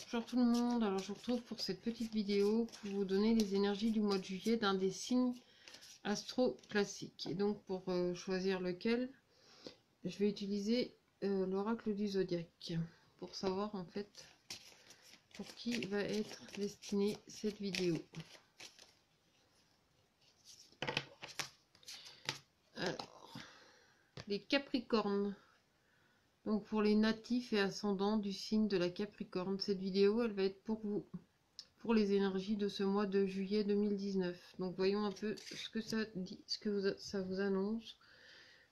Bonjour tout le monde, alors je vous retrouve pour cette petite vidéo pour vous donner les énergies du mois de juillet d'un des signes astro classiques. Et donc pour choisir lequel, je vais utiliser l'oracle du zodiaque pour savoir en fait pour qui va être destinée cette vidéo. Alors, les Capricornes. Donc pour les natifs et ascendants du signe de la Capricorne, cette vidéo elle va être pour vous, pour les énergies de ce mois de juillet 2019. Donc voyons un peu ce que ça dit, ce que ça vous annonce,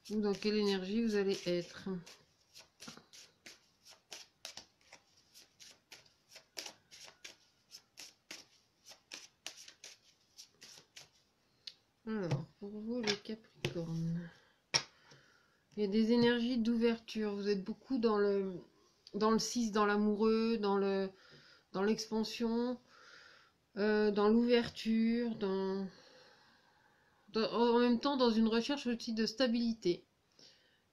ou dans quelle énergie vous allez être. Alors, pour vous les Capricornes, il y a des énergies d'ouverture. Vous êtes beaucoup dans le 6, dans l'amoureux, dans l'expansion, dans l'ouverture, en même temps dans une recherche aussi de stabilité.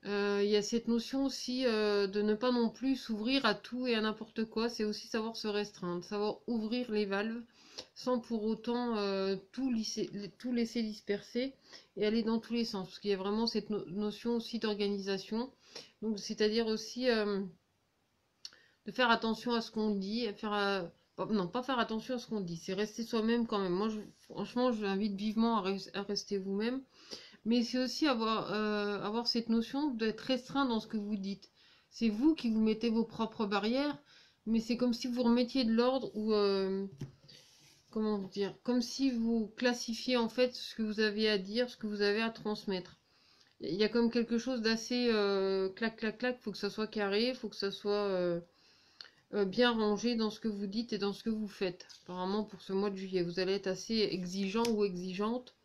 Il y a cette notion aussi de ne pas non plus s'ouvrir à tout et à n'importe quoi. C'est aussi savoir se restreindre, savoir ouvrir les valves sans pour autant tout laisser disperser et aller dans tous les sens. Parce qu'il y a vraiment cette notion aussi d'organisation. Donc c'est-à-dire aussi de faire attention à ce qu'on dit, non, pas faire attention à ce qu'on dit, c'est rester soi-même quand même. Moi, franchement, je vous invite vivement à rester vous-même. Mais c'est aussi avoir cette notion d'être restreint dans ce que vous dites. C'est vous qui vous mettez vos propres barrières, mais c'est comme si vous remettiez de l'ordre ou comment dire, comme si vous classifiez en fait ce que vous avez à dire, ce que vous avez à transmettre. Il y a comme quelque chose d'assez clac clac clac. Faut que ça soit carré, faut que ça soit bien rangé dans ce que vous dites et dans ce que vous faites. Apparemment pour ce mois de juillet, vous allez être assez exigeant ou exigeante.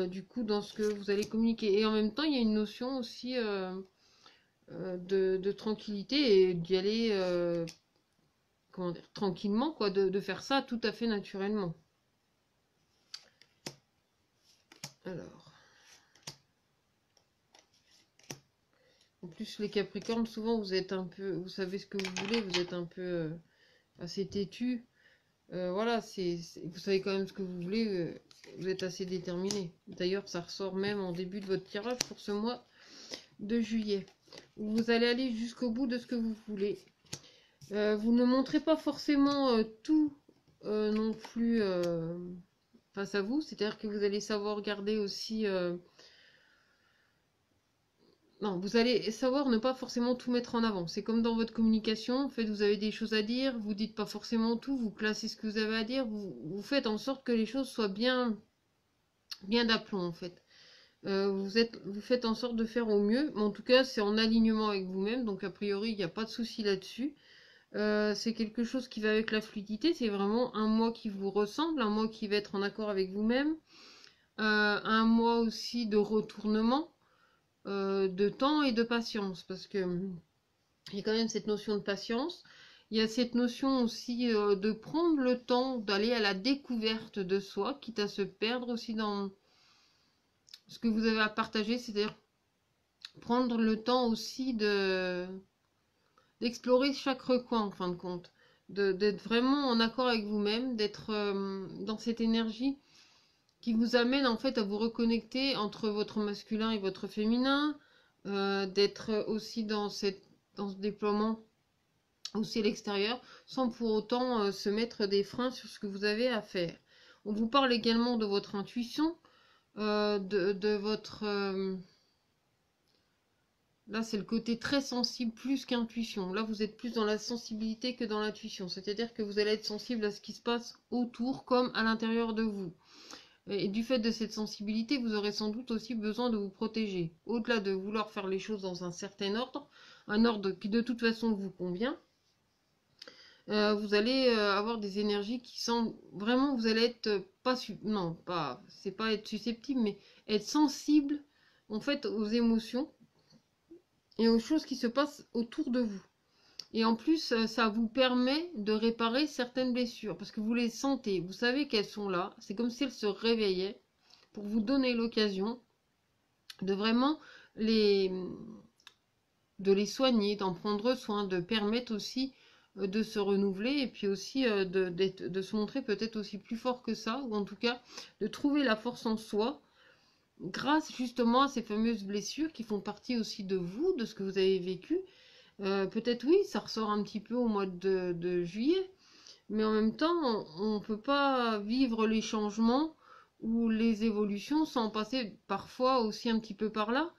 Du coup dans ce que vous allez communiquer, et en même temps il y a une notion aussi de tranquillité et d'y aller comment dire, tranquillement quoi, de faire ça tout à fait naturellement. Alors en plus les Capricornes, souvent vous êtes un peu, vous savez ce que vous voulez, vous êtes un peu assez têtu, voilà, vous savez quand même ce que vous voulez, vous êtes assez déterminé. D'ailleurs ça ressort même en début de votre tirage pour ce mois de juillet. Vous allez aller jusqu'au bout de ce que vous voulez. Vous ne montrez pas forcément tout non plus face à vous. C'est-à-dire que vous allez savoir garder aussi... non, vous allez savoir ne pas forcément tout mettre en avant. C'est comme dans votre communication. En fait, vous avez des choses à dire. Vous dites pas forcément tout. Vous placez ce que vous avez à dire. Vous faites en sorte que les choses soient bien d'aplomb en fait. Vous faites en sorte de faire au mieux, mais en tout cas c'est en alignement avec vous-même, donc a priori il n'y a pas de souci là-dessus. C'est quelque chose qui va avec la fluidité, c'est vraiment un mois qui vous ressemble, un mois qui va être en accord avec vous-même, un mois aussi de retournement, de temps et de patience, parce que il y a quand même cette notion de patience, il y a cette notion aussi de prendre le temps d'aller à la découverte de soi, quitte à se perdre aussi dans ce que vous avez à partager, c'est-à-dire prendre le temps aussi d'explorer chaque recoin en fin de compte, d'être vraiment en accord avec vous-même, d'être dans cette énergie qui vous amène en fait à vous reconnecter entre votre masculin et votre féminin, d'être aussi dans ce déploiement aussi à l'extérieur, sans pour autant se mettre des freins sur ce que vous avez à faire. On vous parle également de votre intuition, de votre... là, c'est le côté très sensible plus qu'intuition. Là, vous êtes plus dans la sensibilité que dans l'intuition. C'est-à-dire que vous allez être sensible à ce qui se passe autour comme à l'intérieur de vous. Et du fait de cette sensibilité, vous aurez sans doute aussi besoin de vous protéger. Au-delà de vouloir faire les choses dans un certain ordre, un ordre qui de toute façon vous convient, vous allez avoir des énergies qui semblent vraiment, vous allez être non, pas, c'est pas être susceptible, mais être sensible en fait aux émotions et aux choses qui se passent autour de vous. Et en plus, ça vous permet de réparer certaines blessures, parce que vous les sentez, vous savez qu'elles sont là, c'est comme si elles se réveillaient, pour vous donner l'occasion de vraiment de les soigner, d'en prendre soin, de permettre aussi de se renouveler et puis aussi de se montrer peut-être aussi plus fort que ça, ou en tout cas de trouver la force en soi grâce justement à ces fameuses blessures qui font partie aussi de vous, de ce que vous avez vécu. Peut-être oui, ça ressort un petit peu au mois de juillet, mais en même temps, on ne peut pas vivre les changements ou les évolutions sans passer parfois aussi un petit peu par là.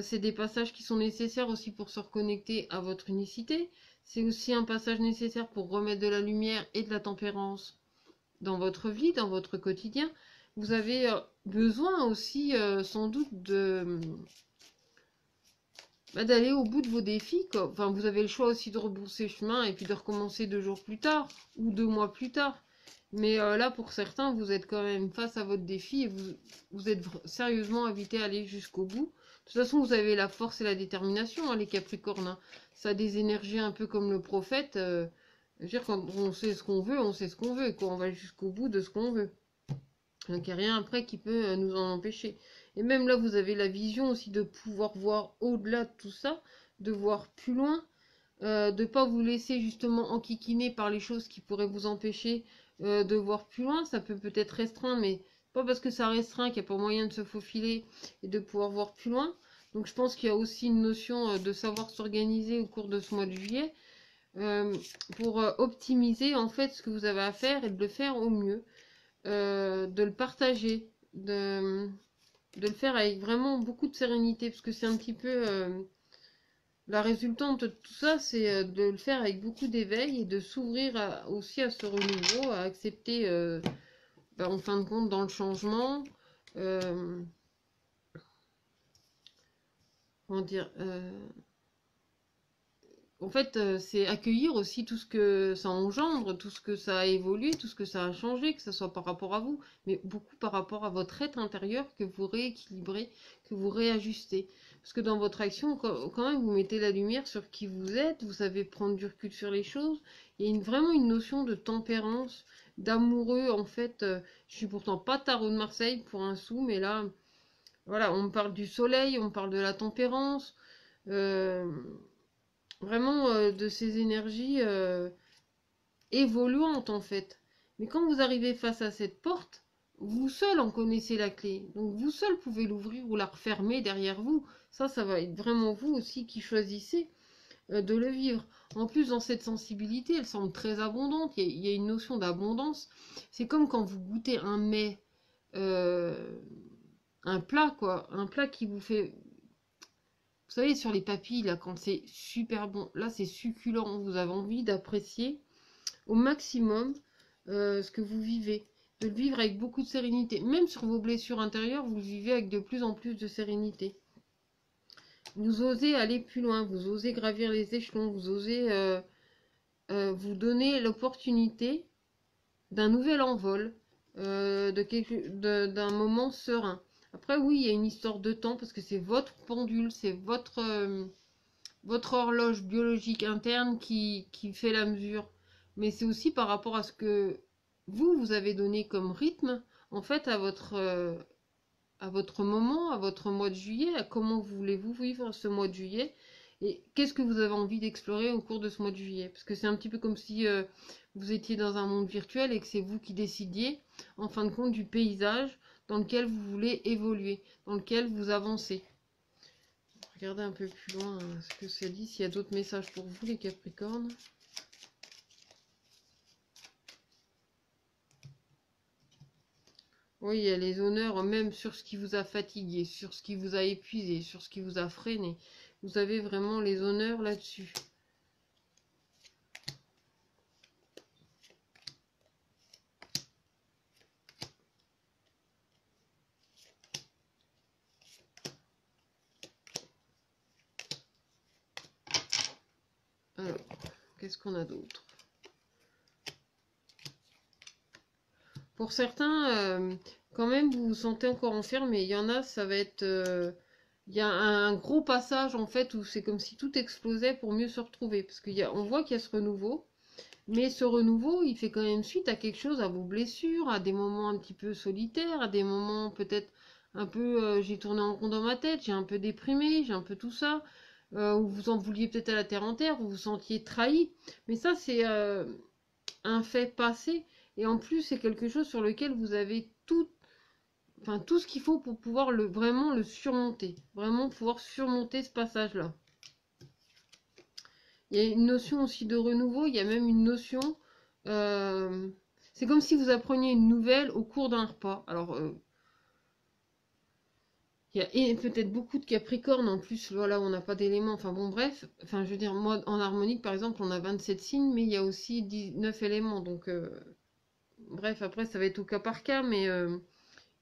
C'est des passages qui sont nécessaires aussi pour se reconnecter à votre unicité. C'est aussi un passage nécessaire pour remettre de la lumière et de la tempérance dans votre vie, dans votre quotidien. Vous avez besoin aussi sans doute d'aller au bout de vos défis, quoi. Enfin, vous avez le choix aussi de rebourser chemin et puis de recommencer 2 jours plus tard ou 2 mois plus tard. Mais là, pour certains, vous êtes quand même face à votre défi et vous êtes sérieusement invité à aller jusqu'au bout. De toute façon, vous avez la force et la détermination, hein, les Capricornes, hein. Ça a des énergies un peu comme le prophète. Je veux dire, quand on sait ce qu'on veut, on sait ce qu'on veut, quoi. On va jusqu'au bout de ce qu'on veut. Donc il n'y a rien après qui peut nous en empêcher. Et même là, vous avez la vision aussi de pouvoir voir au-delà de tout ça, de voir plus loin, de ne pas vous laisser justement enquiquiner par les choses qui pourraient vous empêcher de voir plus loin. Ça peut peut-être restreindre, mais pas parce que ça restreint qu'il n'y a pas moyen de se faufiler et de pouvoir voir plus loin. Donc je pense qu'il y a aussi une notion de savoir s'organiser au cours de ce mois de juillet pour optimiser en fait ce que vous avez à faire et de le faire au mieux. De le partager, de le faire avec vraiment beaucoup de sérénité, parce que c'est un petit peu la résultante de tout ça, c'est de le faire avec beaucoup d'éveil et de s'ouvrir aussi à ce renouveau, à accepter, en fin de compte, dans le changement, euh, comment dire, en fait, c'est accueillir aussi tout ce que ça engendre, tout ce que ça a évolué, tout ce que ça a changé, que ce soit par rapport à vous, mais beaucoup par rapport à votre être intérieur que vous rééquilibrez, que vous réajustez. Parce que dans votre action, quand même, vous mettez la lumière sur qui vous êtes, vous savez prendre du recul sur les choses. Il y a vraiment une notion de tempérance, d'amoureux, en fait. Je suis pourtant pas tarot de Marseille pour un sou, mais là, voilà, on parle du soleil, on parle de la tempérance. Euh, Vraiment de ces énergies évoluantes en fait. Mais quand vous arrivez face à cette porte, vous seul en connaissez la clé. Donc vous seul pouvez l'ouvrir ou la refermer derrière vous. Ça va être vraiment vous aussi qui choisissez de le vivre. En plus, dans cette sensibilité, elle semble très abondante. Il y a une notion d'abondance. C'est comme quand vous goûtez un mets, euh, un plat quoi, un plat qui vous fait. Vous savez, sur les papilles, là, quand c'est super bon, là, c'est succulent. Vous avez envie d'apprécier au maximum ce que vous vivez. De le vivre avec beaucoup de sérénité. Même sur vos blessures intérieures, vous le vivez avec de plus en plus de sérénité. Vous osez aller plus loin, vous osez gravir les échelons, vous osez vous donner l'opportunité d'un nouvel envol, d'un moment serein. Après, oui, il y a une histoire de temps parce que c'est votre pendule, c'est votre horloge biologique interne qui fait la mesure. Mais c'est aussi par rapport à ce que vous avez donné comme rythme, en fait, à votre moment, à votre mois de juillet, à comment voulez-vous vivre ce mois de juillet, et qu'est-ce que vous avez envie d'explorer au cours de ce mois de juillet. Parce que c'est un petit peu comme si vous étiez dans un monde virtuel et que c'est vous qui décidiez, en fin de compte, du paysage dans lequel vous voulez évoluer, dans lequel vous avancez. Regardez un peu plus loin ce que ça dit, s'il y a d'autres messages pour vous les Capricornes. Oui, il y a les honneurs même sur ce qui vous a fatigué, sur ce qui vous a épuisé, sur ce qui vous a freiné. Vous avez vraiment les honneurs là-dessus. Alors, qu'est-ce qu'on a d'autre? Pour certains, quand même, vous vous sentez encore enfermé. Il y en a, ça va être... il y a un gros passage, en fait, où c'est comme si tout explosait pour mieux se retrouver. Parce qu'on voit qu'il y a ce renouveau. Mais ce renouveau, il fait quand même suite à quelque chose, à vos blessures, à des moments un petit peu solitaires, à des moments peut-être un peu... j'ai tourné en rond dans ma tête, j'ai un peu déprimé, j'ai un peu tout ça. ou vous en vouliez peut-être à la terre entière, vous vous sentiez trahi. Mais ça, c'est un fait passé. Et en plus, c'est quelque chose sur lequel vous avez tout, enfin, tout ce qu'il faut pour pouvoir vraiment le surmonter. Vraiment pouvoir surmonter ce passage-là. Il y a une notion aussi de renouveau, il y a même une notion... c'est comme si vous appreniez une nouvelle au cours d'un repas. Alors, il y a peut-être beaucoup de Capricorne en plus, voilà, on n'a pas d'éléments. Enfin bon, bref. Enfin, je veux dire, moi, en harmonique, par exemple, on a 27 signes, mais il y a aussi 19 éléments. Donc, bref, après, ça va être au cas par cas, mais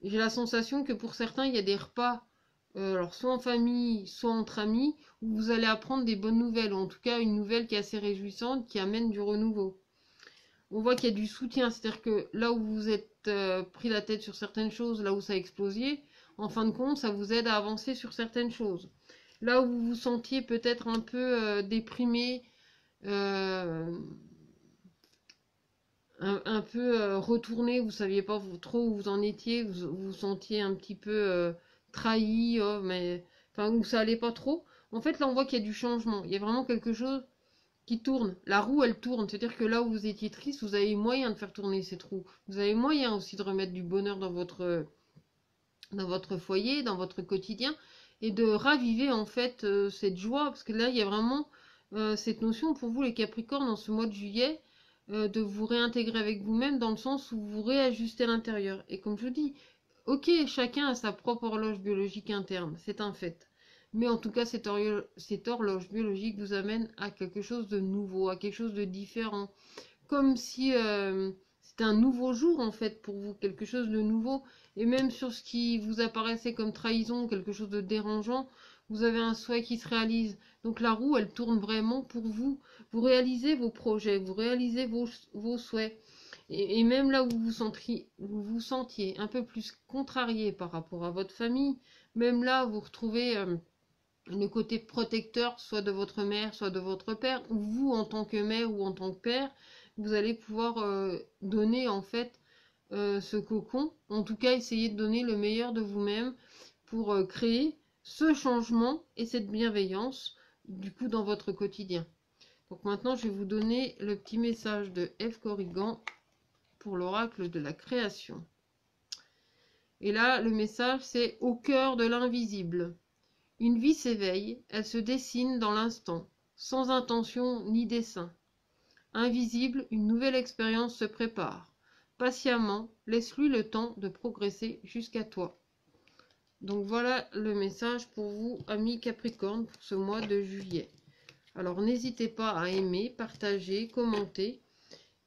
j'ai la sensation que pour certains, il y a des repas, alors soit en famille, soit entre amis, où vous allez apprendre des bonnes nouvelles, ou en tout cas une nouvelle qui est assez réjouissante, qui amène du renouveau. On voit qu'il y a du soutien, c'est-à-dire que là où vous êtes pris la tête sur certaines choses, là où ça a explosé, en fin de compte, ça vous aide à avancer sur certaines choses. Là où vous vous sentiez peut-être un peu déprimé, euh, un peu retourné, vous saviez pas trop où vous en étiez, vous vous sentiez un petit peu trahi, oh, mais enfin où ça allait pas trop. En fait, là, on voit qu'il y a du changement. Il y a vraiment quelque chose qui tourne. La roue, elle tourne. C'est-à-dire que là où vous étiez triste, vous avez moyen de faire tourner cette roue. Vous avez moyen aussi de remettre du bonheur dans votre foyer, dans votre quotidien, et de raviver en fait cette joie. Parce que là, il y a vraiment cette notion pour vous, les Capricornes, en ce mois de juillet, de vous réintégrer avec vous-même dans le sens où vous réajustez à l'intérieur. Et comme je vous dis, ok, chacun a sa propre horloge biologique interne, c'est un fait. Mais en tout cas, cette horloge biologique vous amène à quelque chose de nouveau, à quelque chose de différent. Comme si c'était un nouveau jour en fait pour vous, quelque chose de nouveau. Et même sur ce qui vous apparaissait comme trahison, quelque chose de dérangeant, vous avez un souhait qui se réalise. Donc la roue, elle tourne vraiment pour vous. Vous réalisez vos projets, vous réalisez vos souhaits. Et même là où vous vous sentiez un peu plus contrarié par rapport à votre famille, même là, vous retrouvez le côté protecteur, soit de votre mère, soit de votre père, ou vous en tant que mère ou en tant que père, vous allez pouvoir donner en fait ce cocon, en tout cas essayer de donner le meilleur de vous-même pour créer ce changement et cette bienveillance du coup dans votre quotidien. Donc maintenant je vais vous donner le petit message de F. Corrigan pour l'oracle de la création. Et là le message c'est au cœur de l'invisible. Une vie s'éveille, elle se dessine dans l'instant, sans intention ni dessein. Invisible, une nouvelle expérience se prépare. Patiemment, laisse-lui le temps de progresser jusqu'à toi. Donc voilà le message pour vous, amis Capricorne, pour ce mois de juillet. Alors n'hésitez pas à aimer, partager, commenter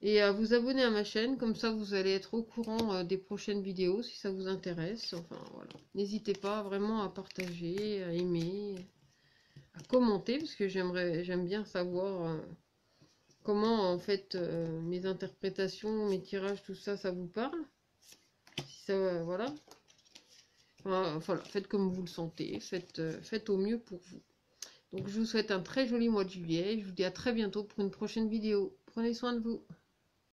et à vous abonner à ma chaîne, comme ça vous allez être au courant des prochaines vidéos si ça vous intéresse. Enfin voilà, n'hésitez pas vraiment à partager, à aimer, à commenter parce que j'aime bien savoir comment en fait mes interprétations, mes tirages, tout ça, ça vous parle. Si ça, voilà. Enfin, voilà, faites comme vous le sentez, faites au mieux pour vous. Donc je vous souhaite un très joli mois de juillet. Je vous dis à très bientôt pour une prochaine vidéo. Prenez soin de vous.